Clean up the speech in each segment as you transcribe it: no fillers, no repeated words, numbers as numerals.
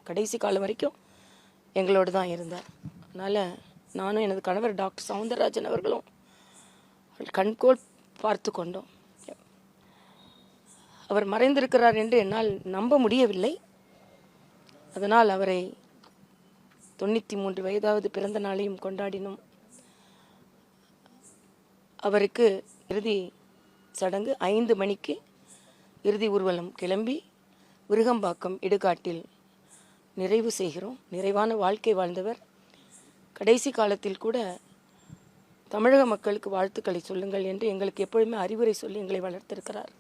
கடைசி காலம் வரைக்கும் எங்களோடு தான் இருந்தார். அதனால் நானும் எனது கணவர் டாக்டர் சவுந்தரராஜன் அவர்களும் கண்கோள் பார்த்து கொண்டோம். அவர் மறைந்திருக்கிறார் என்று என்னால் நம்ப முடியவில்லை. அதனால் அவரை 93 வயதாவது பிறந்த நாளையும் கொண்டாடினோம். அவருக்கு இறுதி சடங்கு 5 மணிக்கு இறுதி ஊர்வலம் கிளம்பி விருகம்பாக்கம் இடுகாட்டில் நிறைவு செய்கிறோம். நிறைவான வாழ்க்கை வாழ்ந்தவர். கடைசி காலத்தில் கூட தமிழக மக்களுக்கு வாழ்த்துக்களை சொல்லுங்கள் என்று எங்களுக்கு எப்பொழுதுமே அறிவுரை சொல்லி எங்களை வளர்த்திருக்கிறார்.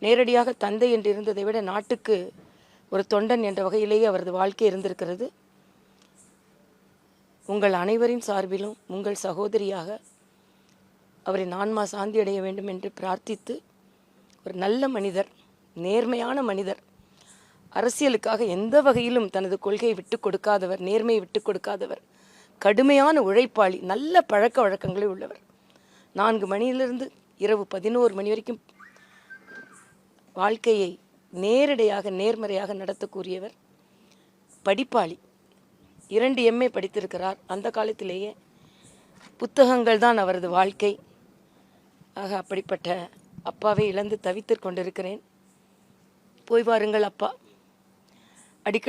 நேரடியாக தந்தை என்று இருந்ததை விட நாட்டுக்கு ஒரு தொண்டன் என்ற வகையிலேயே அவரது வாழ்க்கை இருந்திருக்கிறது. உங்கள் அனைவரின் சார்பிலும் உங்கள் சகோதரியாக அவரின் ஆன்மா சாந்தி அடைய வேண்டும் என்று பிரார்த்தித்து, ஒரு நல்ல மனிதர், நேர்மையான மனிதர், அரசியலுக்காக எந்த வகையிலும் தனது கொள்கையை விட்டு கொடுக்காதவர், நேர்மையை விட்டு கொடுக்காதவர், கடுமையான உழைப்பாளி, நல்ல பழக்க வழக்கங்களை உள்ளவர். 4 மணியிலிருந்து இரவு 11 மணி வரைக்கும் வாழ்க்கையை நேரடியாக நேர்மறையாக நடத்தக்கூடியவர். படிப்பாளி, 2 MA படித்திருக்கிறார். அந்த காலத்திலேயே புத்தகங்கள் தான் அவரது வாழ்க்கை. ஆக அப்படிப்பட்ட அப்பாவை இழந்து தவித்து கொண்டிருக்கிறேன். போய் வாருங்கள் அப்பா. அடிக்கடி